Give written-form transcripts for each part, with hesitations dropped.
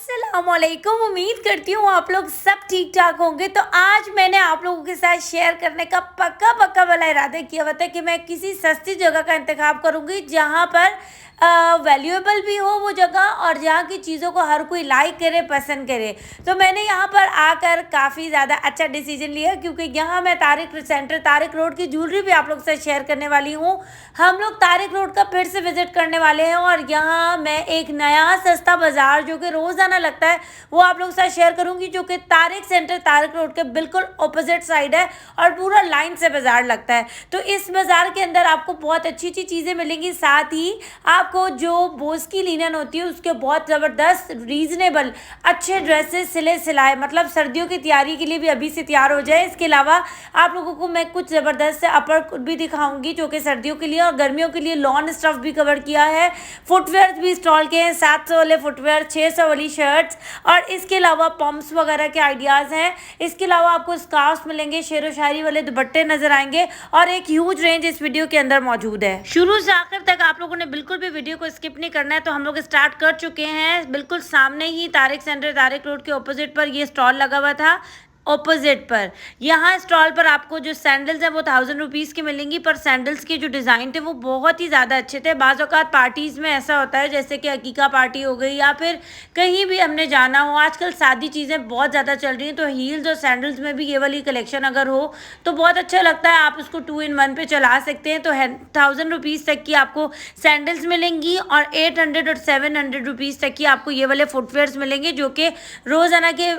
अस्सलामुअलैकुम। उम्मीद करती हूँ आप लोग सब ठीक ठाक होंगे। तो आज मैंने आप लोगों के साथ शेयर करने का पक्का पक्का वाला इरादा किया हुआ था कि मैं किसी सस्ती जगह का इंतखाब करूँगी जहाँ पर वैल्यूएबल भी हो वो जगह और जहाँ की चीज़ों को हर कोई लाइक करे, पसंद करे। तो मैंने यहाँ पर आकर काफ़ी ज़्यादा अच्छा डिसीजन लिया, क्योंकि यहाँ मैं तारिक सेंटर तारिक रोड की ज्वेलरी भी आप लोग से शेयर करने वाली हूँ। हम लोग तारिक रोड का फिर से विजिट करने वाले हैं और यहाँ मैं एक नया सस्ता बाज़ार जो कि रोज़ाना लगता है वो आप लोग के साथ शेयर करूँगी, जो कि तारिक सेंटर तारिक रोड के बिल्कुल अपोजिट साइड है और पूरा लाइन से बाज़ार लगता है। तो इस बाज़ार के अंदर आपको बहुत अच्छी अच्छी चीज़ें मिलेंगी। साथ ही आपको जो बोस की लिनन होती है उसके बहुत ज़बरदस्त रीज़नेबल अच्छे ड्रेसेस सिले सिलाए, मतलब सर्दियों की तैयारी के लिए भी अभी से तैयार हो जाए। इसके अलावा आप लोगों को मैं कुछ ज़बरदस्त से अपर भी दिखाऊंगी जो कि सर्दियों के लिए, और गर्मियों के लिए लॉन स्टफ भी कवर किया है। फुटवेयर भी स्टॉल के हैं, 700 वाले फुटवेयर, 600 वाली शर्ट्स, और इसके अलावा पम्प्स वगैरह के आइडियाज़ हैं। इसके अलावा आपको स्कार्फ्स मिलेंगे, शेर व शायरी वाले दुपट्टे नजर आएंगे और एक ह्यूज रेंज इस वीडियो के अंदर मौजूद है। शुरू से आखिर तक आप लोगों ने बिल्कुल भी वीडियो को स्किप नहीं करना है। तो हम लोग स्टार्ट कर चुके हैं। बिल्कुल सामने ही तारिक सेंटर तारिक रोड के ऑपोजिट पर ये स्टॉल लगा हुआ था। ऑपोजिट पर यहाँ स्टॉल पर आपको जो सैंडल्स हैं वो 1000 रुपीज़ की मिलेंगी, पर सैंडल्स के जो डिज़ाइन थे वो बहुत ही ज़्यादा अच्छे थे। बाज़ औक़ात पार्टीज़ में ऐसा होता है जैसे कि अकीका पार्टी हो गई या फिर कहीं भी हमने जाना हो, आजकल सादी चीज़ें बहुत ज़्यादा चल रही हैं, तो हील्स और सैंडल्स में भी ये वाली कलेक्शन अगर हो तो बहुत अच्छा लगता है। आप उसको 2 in 1 पे चला सकते हैं। तो 1000 रुपीज़ तक की आपको सैंडल्स मिलेंगी और 800 और 700 रुपीज़ तक की आपको ये वाले फुटवेयर्स मिलेंगे जो कि रोज़ाना के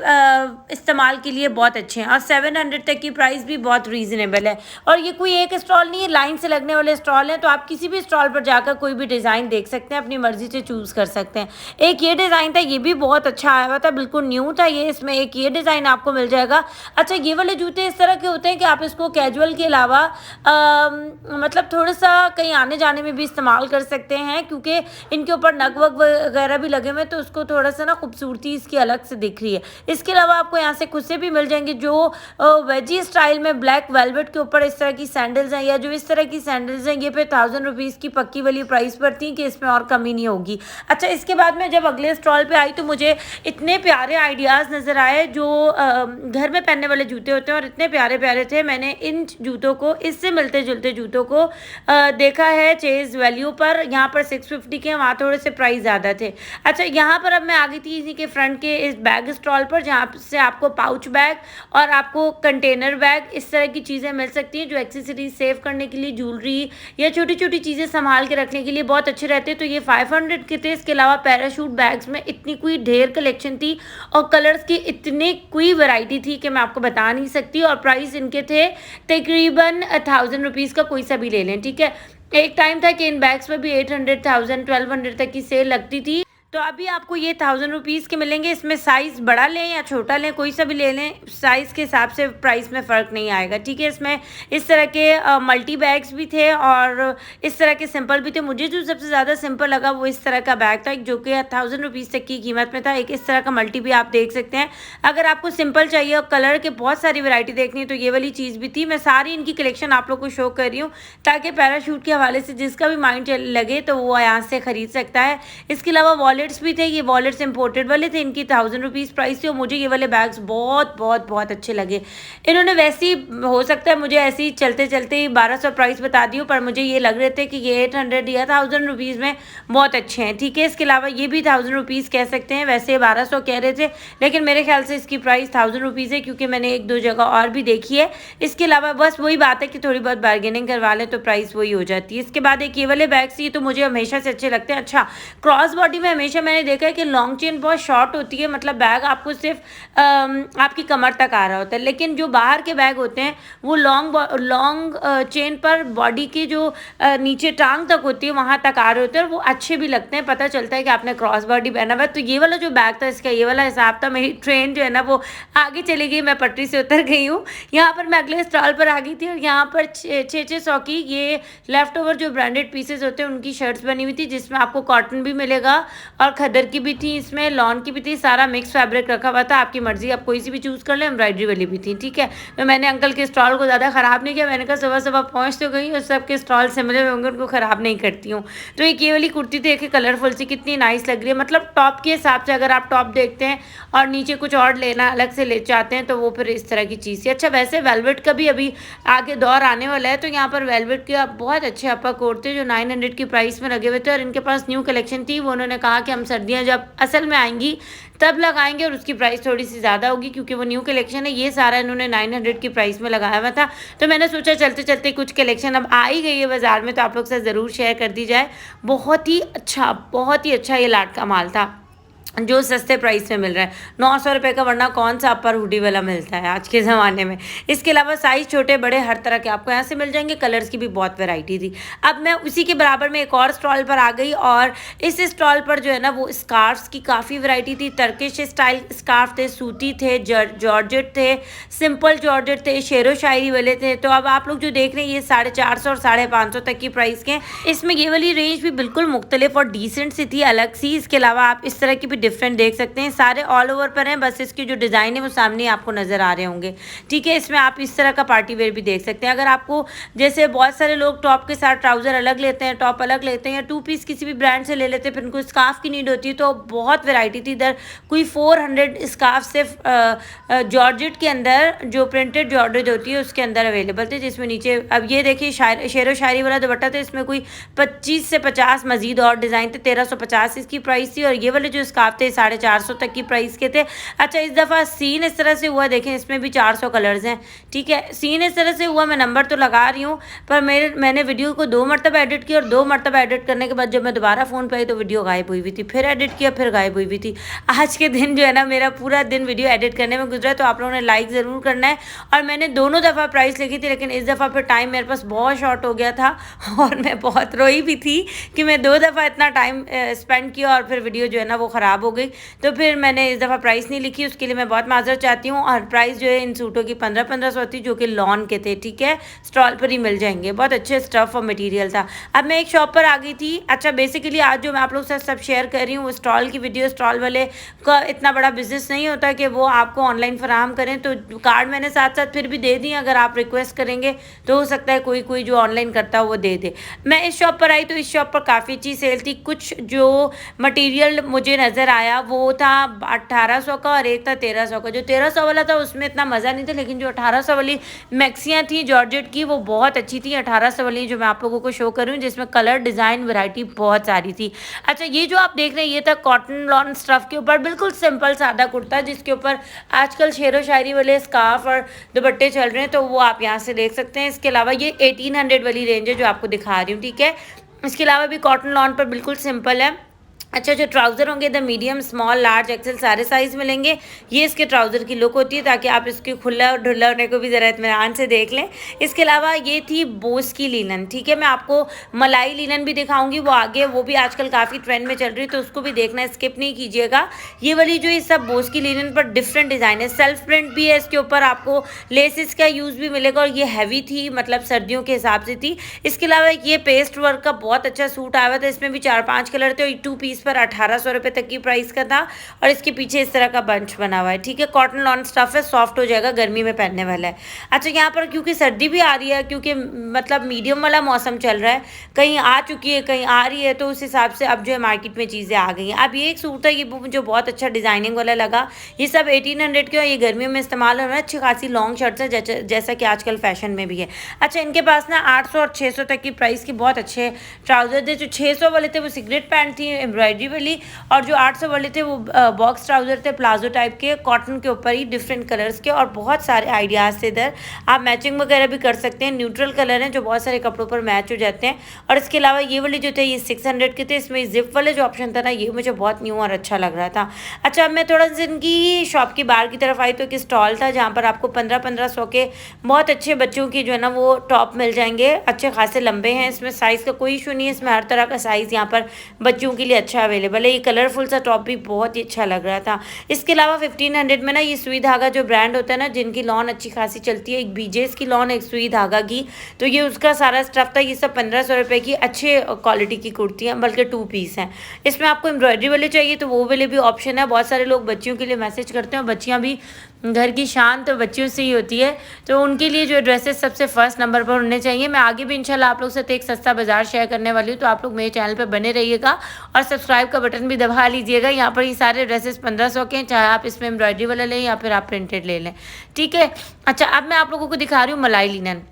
इस्तेमाल के लिए बहुत अच्छे हैं। और 700 तक की प्राइस भी बहुत रीज़नेबल है। और ये कोई एक स्टॉल नहीं है, लाइन से लगने वाले स्टॉल हैं। तो आप किसी भी स्टॉल पर जाकर कोई भी डिज़ाइन देख सकते हैं, अपनी मर्जी से चूज़ कर सकते हैं। एक ये डिज़ाइन था, ये भी बहुत अच्छा आया हुआ था, बिल्कुल न्यू था ये। इसमें एक ये डिज़ाइन आपको मिल जाएगा। अच्छा, ये वाले जूते इस तरह के होते हैं कि आप इसको कैजुअल के अलावा मतलब थोड़ा सा कहीं आने जाने में भी इस्तेमाल कर सकते हैं, क्योंकि इनके ऊपर नग वग वगैरह भी लगे हुए हैं, तो उसको थोड़ा सा ना खूबसूरती इसकी अलग से दिख रही है। इसके अलावा आपको यहाँ से खुद से भी मिल जाएंगे जो वेजी स्टाइल में ब्लैक वेलवेट के ऊपर इस तरह की सैंडल्स हैं, या जो इस तरह की सैंडल्स हैं ये पे 1000 रुपीज़ की पक्की वाली प्राइस पड़ती है कि इसमें और कमी नहीं होगी। अच्छा, इसके बाद में जब अगले स्टॉल पे आई तो मुझे इतने प्यारे आइडियाज़ नज़र आए जो घर में पहनने वाले जूते होते हैं, और इतने प्यारे प्यारे थे। मैंने इन जूतों को, इससे मिलते जुलते जूतों को देखा है चेज़ वैल्यू पर। यहाँ पर 650 के, वहाँ थोड़े से प्राइस ज़्यादा थे। अच्छा, यहाँ पर अब मैं आ गई थी इसी के फ्रंट के इस बैग स्टॉल पर, जहाँ से आपको पाउच बैग और आपको कंटेनर बैग इस तरह की चीज़ें मिल सकती हैं जो एक्सेसरीज सेव करने के लिए, ज्वेलरी या छोटी छोटी चीज़ें संभाल के रखने के लिए बहुत अच्छे रहते हैं। तो ये 500 के थे। इसके अलावा पैराशूट बैग्स में इतनी कोई ढेर कलेक्शन थी और कलर्स की इतनी कोई वैरायटी थी कि मैं आपको बता नहीं सकती। और प्राइस इनके थे तकरीबन 1000 रुपीज़ का कोई सा भी ले लें, ठीक है। एक टाइम था कि इन बैग्स में भी 800, 1000, 1200 तक की सेल लगती थी। तो अभी आपको ये 1000 रुपीज़ के मिलेंगे। इसमें साइज़ बड़ा लें या छोटा लें, कोई सा भी ले लें, साइज़ के हिसाब से प्राइस में फ़र्क नहीं आएगा, ठीक है। इसमें इस तरह के मल्टी बैग्स भी थे और इस तरह के सिंपल भी थे। मुझे जो सबसे ज़्यादा सिंपल लगा वो इस तरह का बैग था जो कि 1000 रुपीज़ तक की कीमत में था। एक इस तरह का मल्टी भी आप देख सकते हैं। अगर आपको सिंपल चाहिए और कलर के बहुत सारी वैरायटी देखनी है तो ये वाली चीज़ भी थी। मैं सारी इनकी कलेक्शन आप लोग को शो कर रही हूँ ताकि पैराशूट के हवाले से जिसका भी माइंड लगे तो वो यहाँ से ख़रीद सकता है। इसके अलावा वॉलेट्स भी थे। ये वॉलेट्स इंपोर्टेड वाले थे, इनकी 1000 रुपीज़ प्राइस थी। और मुझे ये वाले बैग्स बहुत बहुत बहुत अच्छे लगे। इन्होंने वैसे ही, हो सकता है मुझे ऐसे ही चलते चलते 1200 प्राइस बता दी हो, पर मुझे ये लग रहे थे कि ये 800 या 1000 रुपीज़ में बहुत अच्छे हैं, ठीक है। इसके अलावा ये भी 1000 रुपीज़ कह सकते हैं, वैसे 1200 कह रहे थे, लेकिन मेरे ख्याल से इसकी प्राइस 1000 रुपीज़ है, क्योंकि मैंने एक दो जगह और भी देखी है। इसके अलावा बस वही बात है कि थोड़ी बहुत बार्गेनिंग करवा लें तो प्राइस वही हो जाती है। इसके बाद एक ये वाले बैग्स, ये तो मुझे हमेशा से अच्छे लगते हैं। अच्छा, क्रॉस बॉडी में हमेशा मैंने देखा है कि लॉन्ग चेन बहुत शॉर्ट होती है, मतलब बैग आपको सिर्फ आपकी कमर तक आ रहा होता है, लेकिन जो बाहर के बैग होते हैं वो लॉन्ग चेन पर बॉडी की जो नीचे टांग तक होती है वहाँ तक आ रहे होते हैं, और वो अच्छे भी लगते हैं। पता चलता है कि आपने क्रॉस बॉडी पहना हुआ है। तो ये वाला जो बैग था, इसका ये वाला हिसाब था। मेरी ट्रेन जो है ना वो आगे चली गई, मैं पटरी से उतर गई हूँ। यहाँ पर मैं अगले स्टॉल पर आ गई थी और यहाँ पर 600 की ये लेफ्ट ओवर जो ब्रांडेड पीसेस होते हैं उनकी शर्ट्स बनी हुई थी, जिसमें आपको कॉटन भी मिलेगा और खद्दर की भी थी, इसमें लॉन की भी थी, सारा मिक्स फैब्रिक रखा हुआ था। आपकी मर्जी, आप कोई सी भी चूज़ कर लें। एम्ब्रॉयडरी वाली भी थी, ठीक है। तो मैंने अंकल के स्टॉल को ज़्यादा ख़राब नहीं किया। मैंने कहा सुबह सुबह पहुँच तो गई और सबके स्टॉल सिमिलर होंगे, उनको ख़राब नहीं करती हूँ। तो एक ये वाली कुर्ती देखिए कलरफुल सी, कितनी नाइस लग रही है। मतलब टॉप के हिसाब से अगर आप टॉप देखते हैं और नीचे कुछ और लेना अलग से ले चाहते हैं तो वो फिर इस तरह की चीज़ है। अच्छा, वैसे वेलवेट का भी अभी आगे दौर आने वाला है, तो यहाँ पर वेलवेट के बहुत अच्छे अपर कोट थे जो 900 की प्राइस में लगे हुए थे। और इनके पास न्यू कलेक्शन थी, वो उन्होंने कहा कि हम सर्दियाँ जब असल में आएंगी तब लगाएंगे और उसकी प्राइस थोड़ी सी ज़्यादा होगी क्योंकि वो न्यू कलेक्शन है। ये सारा इन्होंने 900 की प्राइस में लगाया हुआ था। तो मैंने सोचा चलते चलते कुछ कलेक्शन अब आ ही गई है बाज़ार में तो आप लोग से ज़रूर शेयर कर दी जाए। बहुत ही अच्छा ये लाट का माल था जो सस्ते प्राइस में मिल रहा है। 900 रुपये का, वरना कौन सा अपर हुडी वाला मिलता है आज के ज़माने में। इसके अलावा साइज़ छोटे बड़े हर तरह के आपको यहाँ से मिल जाएंगे। कलर्स की भी बहुत वैरायटी थी। अब मैं उसी के बराबर में एक और स्टॉल पर आ गई और इस स्टॉल पर जो है ना वो स्कार्फ्स की काफ़ी वैरायटी थी। टर्किश स्टाइल स्कार्फ थे, सूती थे, जॉर्जेट थे, सिंपल जॉर्जेट थे, शेरो शायरी वाले थे। तो अब आप लोग जो देख रहे हैं ये 450 और 550 तक की प्राइस के। इसमें ये वाली रेंज भी बिल्कुल मुख्तलिफ और डिसेंट सी थी, अलग सी। इसके अलावा आप इस तरह की भी डिफरेंट देख सकते हैं। सारे ऑल ओवर पर हैं, बस इसकी जो डिज़ाइन है वो सामने आपको नज़र आ रहे होंगे, ठीक है। इसमें आप इस तरह का पार्टी वेयर भी देख सकते हैं। अगर आपको जैसे बहुत सारे लोग टॉप के साथ ट्राउज़र अलग लेते हैं, टॉप अलग लेते हैं, या 2 पीस किसी भी ब्रांड से ले लेते हैं, फिर उनको स्कार्फ की नीड होती है, तो बहुत वेराइटी थी इधर। कोई 400 स्कार्फ सिर्फ जॉर्जेट के अंदर जो प्रिंटेड जॉर्जेट होती है उसके अंदर अवेलेबल थे, जिसमें नीचे अब ये देखिए शेरो शायरी वाला दुपट्टा था। इसमें कोई 25 से 50 मजीद और डिज़ाइन थे। 1350 इसकी प्राइस थी। और ये वाले जो स्कार्फ थे 450 तक की प्राइस के थे। अच्छा, इस दफ़ा सीन इस तरह से हुआ, देखें इसमें भी 400 कलर्स हैं, ठीक है। सीन इस तरह से हुआ, मैं नंबर तो लगा रही हूँ पर मैंने वीडियो को 2 मरतबा एडिट किया और 2 मरतबा एडिट करने के बाद जब मैं दोबारा फ़ोन पे आई तो वीडियो गायब हुई हुई थी। फिर एडिट किया, फिर गायब हुई हुई थी। आज के दिन जो है ना मेरा पूरा दिन वीडियो एडिट करने में गुजरा। तो आप लोगों ने लाइक ज़रूर करना है। और मैंने दोनों दफ़ा प्राइस लिखी थी, लेकिन इस दफ़ा फिर टाइम मेरे पास बहुत शॉर्ट हो गया था और मैं बहुत रोई भी थी कि मैं 2 दफ़ा इतना टाइम स्पेंड किया और फिर वीडियो जो है ना वो ख़राब हो गई। तो फिर मैंने इस दफ़ा प्राइस नहीं लिखी, उसके लिए मैं बहुत माजरत चाहती हूँ। और प्राइस जो है इन सूटों की 1500 थी जो कि लॉन के थे, ठीक है। स्टॉल पर ही मिल जाएंगे, बहुत अच्छे स्टफ़ और मटेरियल था। अब मैं एक शॉप पर आ गई थी। अच्छा, बेसिकली आज जो मैं आप लोग से सब शेयर कर रही हूँ वो स्टॉल की वीडियो। स्टॉल वाले का इतना बड़ा बिजनेस नहीं होता कि वो आपको ऑनलाइन फराहम करें, तो कार्ड मैंने साथ साथ फिर भी दे दी। अगर आप रिक्वेस्ट करेंगे तो हो सकता है कोई जो ऑनलाइन करता हो वो दे दे। मैं इस शॉप पर आई तो इस शॉप पर काफ़ी अच्छी सेल थी। कुछ जो मटेरियल मुझे नज़र आया वो था 1800 का और एक था 1300 का। जो 1300 वाला था उसमें इतना मज़ा नहीं था, लेकिन जो 1800 वाली मैक्सियाँ थी जॉर्जेट की वो बहुत अच्छी थी। 1800 वाली जो मैं आप लोगों को शो कर रही हूँ जिसमें कलर डिज़ाइन वैरायटी बहुत सारी थी। अच्छा, ये जो आप देख रहे हैं ये था कॉटन लॉन स्टफ़ के ऊपर बिल्कुल सिंपल सादा कुर्ता, जिसके ऊपर आजकल शेरो शायरी वाले स्कार्फ और दुपट्टे चल रहे हैं, तो वो आप यहाँ से देख सकते हैं। इसके अलावा ये 1800 वाली रेंज है जो आपको दिखा रही हूँ, ठीक है। इसके अलावा भी कॉटन लॉन पर बिल्कुल सिंपल है। अच्छा, जो ट्राउज़र होंगे the medium small large XL सारे साइज़ मिलेंगे। ये इसके ट्राउज़र की लुक होती है ताकि आप इसके खुला और ढुला होने को भी ज़रा इत्मीनान से देख लें। इसके अलावा ये थी बोस की लीलन, ठीक है। मैं आपको मलाई लीलन भी दिखाऊंगी, वो आगे, वो भी आजकल काफ़ी ट्रेंड में चल रही है, तो उसको भी देखना, स्किप नहीं कीजिएगा। ये वाली जो ये सब बोस की लीलन पर डिफरेंट डिज़ाइन है, सेल्फ प्रिंट भी है, इसके ऊपर आपको लेसिस का यूज़ भी मिलेगा और ये हैवी थी, मतलब सर्दियों के हिसाब से थी। इसके अलावा ये पेस्ट वर्क का बहुत अच्छा सूट आया हुआ था, इसमें भी 4-5 कलर थे। 2 पीस पर 1800 रुपये तक की प्राइस का था और इसके पीछे इस तरह का बंच बना हुआ है, ठीक है। कॉटन लॉन स्टफ है, सॉफ्ट हो जाएगा, गर्मी में पहनने वाला है। अच्छा, यहाँ पर क्योंकि सर्दी भी आ रही है, क्योंकि मतलब मीडियम वाला मौसम चल रहा है, कहीं आ चुकी है कहीं आ रही है, तो उस हिसाब से अब जो है मार्केट में चीज़ें आ गई हैं। अब ये एक सूट था, ये मुझे बहुत अच्छा डिज़ाइनिंग वाला लगा। ये सब 1800 के और ये गर्मियों में इस्तेमाल हो रहा है। अच्छी खासी लॉन्ग शर्ट्स है जैसा कि आजकल फैशन में भी है। अच्छा, इनके पास ना 800 और 600 तक की प्राइस के बहुत अच्छे ट्राउज़र थे। जो 600 वाले थे वो सिगरेट पैंट थी एम्ब्रॉयडरी वाली, और जो 800 वाले थे वो बॉक्स ट्राउज़र थे प्लाजो टाइप के, कॉटन के ऊपर ही डिफरेंट कलर्स के, और बहुत सारे आइडियाज़ थे इधर। आप मैचिंग वगैरह भी कर सकते हैं, न्यूट्रल कलर हैं जो बहुत सारे कपड़ों पर मैच हो जाते हैं। और इसके अलावा ये वाले जो थे ये 600 के थे। इसमें जिप वाले जो ऑप्शन था ना ये मुझे बहुत न्यू और अच्छा लग रहा था। अच्छा, अब मैं थोड़ा सा इनकी शॉप की बाहर की तरफ आई तो एक स्टॉल था जहाँ पर आपको 1500 के बहुत अच्छे बच्चों की जो है ना वो टॉप मिल जाएंगे, अच्छे खासे लंबे हैं। इसमें साइज़ का कोई इशू नहीं है, इसमें हर तरह का साइज़ यहाँ पर बच्चों के लिए अच्छा अवेलेबल है। ये कलरफुल सा टॉप भी बहुत ही अच्छा लग रहा था। इसके अलावा 1500 में ना ये सुई धागा जो ब्रांड होता है ना, जिनकी लॉन अच्छी खासी चलती है, एक बीजेस की लॉन, एक सुई धागा की, तो ये उसका सारा स्टफ था। ये सब 1500 रुपये की अच्छे क्वालिटी की कुर्ती हैं, बल्कि 2 पीस हैं। इसमें आपको एम्ब्रॉयडरी वाले चाहिए तो वो वाले भी ऑप्शन है। बहुत सारे लोग बच्चियों के लिए मैसेज करते हैं, बच्चियाँ भी घर की शान तो बच्चियों से ही होती है, तो उनके लिए जो ड्रेसेस सबसे फर्स्ट नंबर पर होने चाहिए। मैं आगे भी इंशाल्लाह आप लोग से एक सस्ता बाजार शेयर करने वाली हूँ, तो आप लोग मेरे चैनल पर बने रहिएगा और सब्सक्राइब का बटन भी दबा लीजिएगा। यहाँ पर ये सारे ड्रेसेस 1500 के हैं, चाहे आप इसमें एम्ब्रॉयडरी वाला लें या फिर आप प्रिंटेड ले लें, ठीक है। अच्छा, अब मैं आप लोगों को दिखा रही हूँ मलाई लिनन।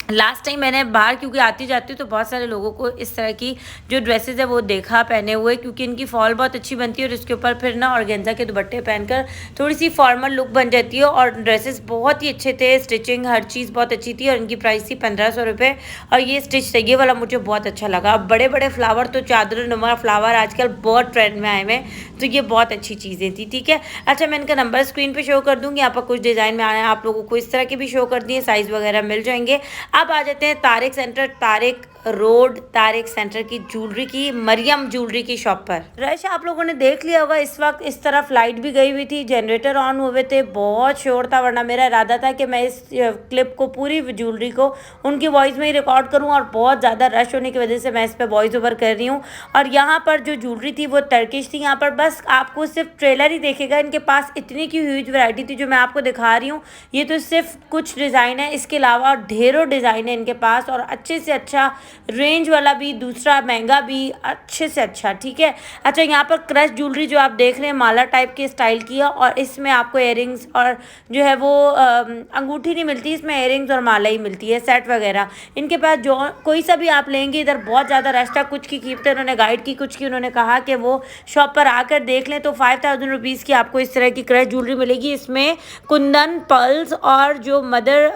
लास्ट टाइम मैंने बाहर क्योंकि आती जाती हूँ तो बहुत सारे लोगों को इस तरह की जो ड्रेसेस है वो देखा पहने हुए, क्योंकि इनकी फॉल बहुत अच्छी बनती है और इसके ऊपर फिर ना ऑर्गेन्जा के दुपट्टे पहनकर थोड़ी सी फॉर्मल लुक बन जाती है। और ड्रेसेस बहुत ही अच्छे थे, स्टिचिंग हर चीज़ बहुत अच्छी थी और इनकी प्राइस थी 1500 रुपये। और ये स्टिच था, ये वाला मुझे बहुत अच्छा लगा। बड़े बड़े फ्लावर तो चादर नुमा फ्लावर आजकल बहुत ट्रेंड में आए हुए हैं, तो ये बहुत अच्छी चीज़ें थी, ठीक है। अच्छा, मैं इनका नंबर स्क्रीन पर शो कर दूँगी। यहाँ पर कुछ डिज़ाइन में आए हैं, आप लोगों को इस तरह के भी शो कर दिए, साइज़ वगैरह मिल जाएंगे। अब आ जाते हैं Tariq centre, Tariq road, Tariq centre की ज्वेलरी की, मरियम ज्वेलरी की शॉप पर। रश आप लोगों ने देख लिया होगा, इस वक्त इस तरफ लाइट भी गई हुई थी, जनरेटर ऑन हुए थे, बहुत शोर था। वरना मेरा इरादा था कि मैं इस क्लिप को पूरी ज्वेलरी को उनकी वॉइस में ही रिकॉर्ड करूं, और बहुत ज़्यादा रश होने की वजह से मैं इस पर वॉइस ओवर कर रही हूँ। और यहाँ पर जो ज्वेलरी थी वो टर्किश थी। यहाँ पर बस आपको सिर्फ ट्रेलर ही देखेगा, इनके पास इतनी की ह्यूज वैरायटी थी जो मैं आपको दिखा रही हूँ। ये तो सिर्फ कुछ डिज़ाइन है, इसके अलावा ढेरों डिज़ाइन है इनके पास, और अच्छे से अच्छा रेंज वाला भी, दूसरा महंगा भी, अच्छे से अच्छा, ठीक है। अच्छा, यहाँ पर क्रश ज्वेलरी जो आप देख रहे हैं माला टाइप के स्टाइल की है, और इसमें आपको इयरिंग्स और जो है वो अंगूठी नहीं मिलती, इसमें इयरिंग्स और माला ही मिलती है, सेट वगैरह। इनके पास जो कोई सा भी आप लेंगे, इधर बहुत ज़्यादा रश था। कुछ की कीमतें उन्होंने गाइड की, कुछ की उन्होंने कहा कि वो शॉप पर आकर देख लें। तो 5000 रुपीज़ की आपको इस तरह की क्रश ज्वेलरी मिलेगी। इसमें कुंदन, पल्स और जो मदर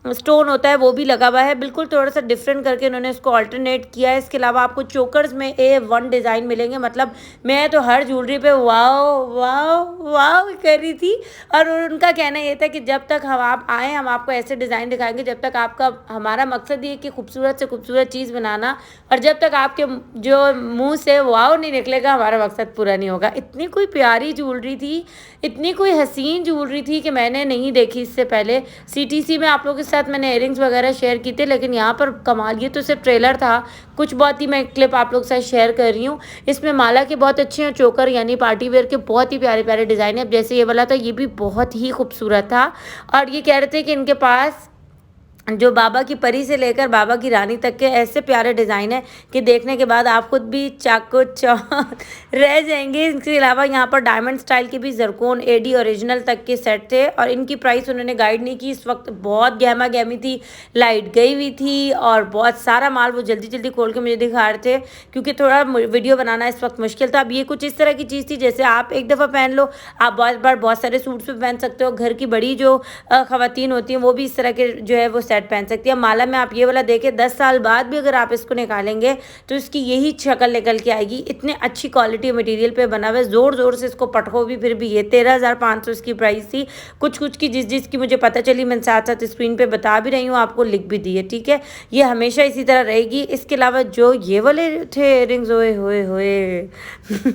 स्टोन होता है वो भी लगा हुआ है, बिल्कुल थोड़ा सा डिफरेंट करके उन्होंने इसको अल्टरनेट किया है। इसके अलावा आपको चोकर्स में A1 डिज़ाइन मिलेंगे। मतलब मैं तो हर ज्वेलरी पे वाओ वाओ वाओ कर रही थी, और उनका कहना ये था कि जब तक हम आप आएँ हम आपको ऐसे डिज़ाइन दिखाएंगे जब तक आपका, हमारा मकसद ये कि खूबसूरत से खूबसूरत चीज़ बनाना, और जब तक आपके जो मुँह से वाओ नहीं निकलेगा हमारा मकसद पूरा नहीं होगा। इतनी कोई प्यारी ज्वेलरी थी, इतनी कोई हसीन ज्वेलरी थी कि मैंने नहीं देखी इससे पहले। CTC में आप लोगों के साथ मैंने इयरिंग्स वगैरह शेयर की थे, लेकिन यहाँ पर कमाल, ये तो सिर्फ ट्रेलर था, कुछ बहुत ही मैं क्लिप आप लोग के साथ शेयर कर रही हूँ। इसमें माला के बहुत अच्छे हैं, चोकर यानी पार्टी वेयर के बहुत ही प्यारे प्यारे डिज़ाइन है। अब जैसे ये वाला था, ये भी बहुत ही खूबसूरत था, और ये कह रहे थे कि इनके पास जो बाबा की परी से लेकर बाबा की रानी तक के ऐसे प्यारे डिज़ाइन है कि देखने के बाद आप खुद भी चाको चौक रह जाएंगे। इसके अलावा यहाँ पर डायमंड स्टाइल के भी जरकोन AD ओरिजिनल तक के सेट थे, और इनकी प्राइस उन्होंने गाइड नहीं की। इस वक्त बहुत गहमा गहमी थी, लाइट गई हुई थी, और बहुत सारा माल वो जल्दी जल्दी खोल के मुझे दिखा रहे थे, क्योंकि थोड़ा वीडियो बनाना इस वक्त मुश्किल था। अब ये कुछ इस तरह की चीज़ थी जैसे आप एक दफ़ा पहन लो, आप बहुत बार बहुत सारे सूट्स पे पहन सकते हो। घर की बड़ी जो ख़वातीन होती हैं वो भी इस तरह के जो है वो पहन सकती है। माला में आप ये वाला देखें, 10 साल बाद भी अगर आप इसको निकालेंगे तो इसकी यही शक्ल निकल के आएगी। इतने अच्छी क्वालिटी मटेरियल पे बना हुआ है, ज़ोर ज़ोर से इसको पटको भी फिर भी ये 13,500 इसकी प्राइस थी। कुछ कुछ की जिसकी मुझे पता चली मैं साथ साथ स्क्रीन पे बता भी रही हूँ, आपको लिख भी दी है, ठीक है। ये हमेशा इसी तरह रहेगी। इसके अलावा जो ये वाले थे इयरिंग्स, ओए होए होए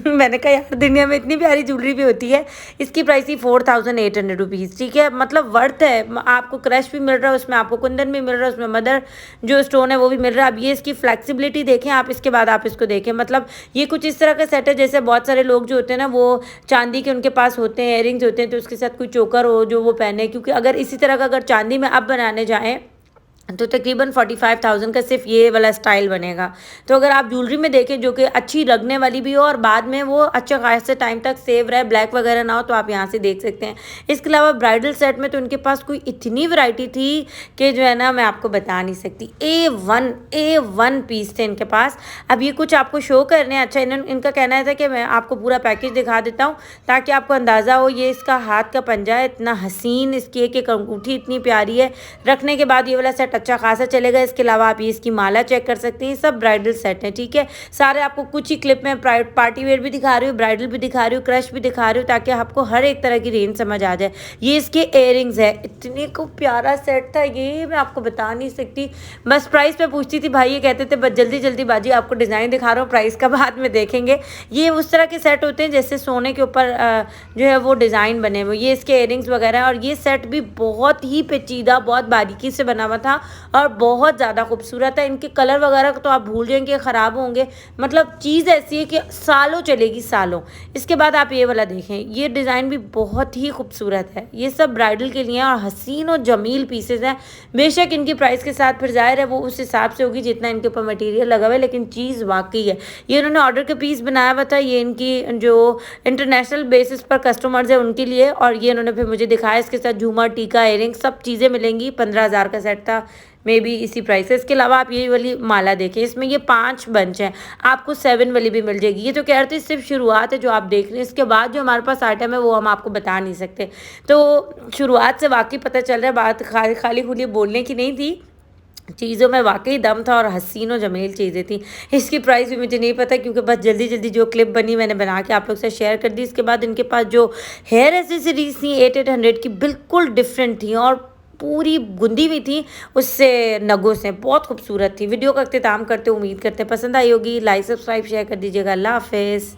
मैंने कहा यार दुनिया में इतनी प्यारी ज्वेलरी भी होती है। इसकी प्राइस थी 4800 रुपीज़, ठीक है। मतलब वर्थ है, आपको क्रश भी मिल रहा है, उसमें आपको कुंदन भी मिल रहा है, उसमें मदर जो स्टोन है वो भी मिल रहा है। अब ये इसकी फ्लेक्सिबिलिटी देखें आप, इसके बाद आप इसको देखें। मतलब ये कुछ इस तरह का सेट है जैसे बहुत सारे लोग जो होते हैं ना वो चांदी के उनके पास होते हैं, इयरिंग्स होते हैं, तो उसके साथ कोई चोकर हो जो वो पहने, क्योंकि अगर इसी तरह का अगर चांदी में आप बनाने जाएँ तो तकरीबन 45,000 का सिर्फ ये वाला स्टाइल बनेगा। तो अगर आप ज्वेलरी में देखें जो कि अच्छी लगने वाली भी हो और बाद में वो अच्छा खासे टाइम तक सेव रहे, ब्लैक वगैरह ना हो, तो आप यहाँ से देख सकते हैं। इसके अलावा ब्राइडल सेट में तो उनके पास कोई इतनी वैरायटी थी कि जो है ना मैं आपको बता नहीं सकती। A1 पीस थे इनके पास। अब ये कुछ आपको शो करने हैं। अच्छा, इनका कहना था कि मैं आपको पूरा पैकेज दिखा देता हूँ ताकि आपको अंदाज़ा हो। ये इसका हाथ का पंजा है, इतना हसीन, इसकी एक अंगूठी इतनी प्यारी है। रखने के बाद ये वाला सेट सेट अच्छा खासा चलेगा। इसके अलावा आप ये इसकी माला चेक कर सकते हैं, सब ब्राइडल सेट है, ठीक है। सारे आपको कुछ ही क्लिप में पार्टी वेयर भी दिखा रही हूँ, ब्राइडल भी दिखा रही हूँ, क्रश भी दिखा रही हूँ, ताकि आपको हर एक तरह की रेंज समझ आ जाए। ये इसके इयररिंग्स है, इतने को प्यारा सेट था ये, मैं आपको बता नहीं सकती। बस प्राइस पे पूछती थी भाई, ये कहते थे बस जल्दी जल्दी बाजी आपको डिज़ाइन दिखा रहा हूँ, प्राइस का बाद में देखेंगे। ये उस तरह के सेट होते हैं जैसे सोने के ऊपर जो है वो डिज़ाइन बने हुए। ये इसके इयररिंग्स वगैरह हैं, और ये सेट भी बहुत ही पेचीदा, बहुत बारीकी से बना हुआ था और बहुत ज़्यादा खूबसूरत है। इनके कलर वगैरह तो आप भूल जाएंगे, ख़राब होंगे, मतलब चीज़ ऐसी है कि सालों चलेगी, सालों। इसके बाद आप ये वाला देखें, ये डिज़ाइन भी बहुत ही खूबसूरत है। ये सब ब्राइडल के लिए और हसीन और जमील पीसेज हैं। बेशक इनकी प्राइस के साथ फिर जाहिर है वो उस हिसाब से होगी जितना इनके ऊपर मटेरियल लगा हुआ है, लेकिन चीज़ वाकई है। ये इन्होंने ऑर्डर के पीस बनाया हुआ था, ये इनकी जो इंटरनेशनल बेसिस पर कस्टमर्स है उनके लिए, और ये इन्होंने फिर मुझे दिखाया। इसके साथ झूमर, टीका, इयररिंग सब चीज़ें मिलेंगी। 15,000 का सेट था, मे बी इसी प्राइस है। इसके अलावा आप ये वाली माला देखें, इसमें ये 5 बंच हैं, आपको 7 वाली भी मिल जाएगी। ये तो कह रहे थे सिर्फ शुरुआत है जो आप देख रहे हैं, इसके बाद जो हमारे पास आइटम है वो हम आपको बता नहीं सकते। तो शुरुआत से वाकई पता चल रहा है, बात खाली खुली बोलने की नहीं थी, चीज़ों में वाकई दम था और हसीन और जमील चीज़ें थी। इसकी प्राइस भी मुझे नहीं पता, क्योंकि बस जल्दी जल्दी जो क्लिप बनी मैंने बना के आप लोग से शेयर कर दी। इसके बाद इनके पास जो हेयर एसेसरीज थी 800 की, बिल्कुल डिफरेंट थी और पूरी गुंदी हुई थी उससे नगों से, बहुत खूबसूरत थी। वीडियो का अख्तिताम करते, उम्मीद करते पसंद आई होगी। लाइक, सब्सक्राइब, शेयर कर दीजिएगा। अल्लाह हाफिज़।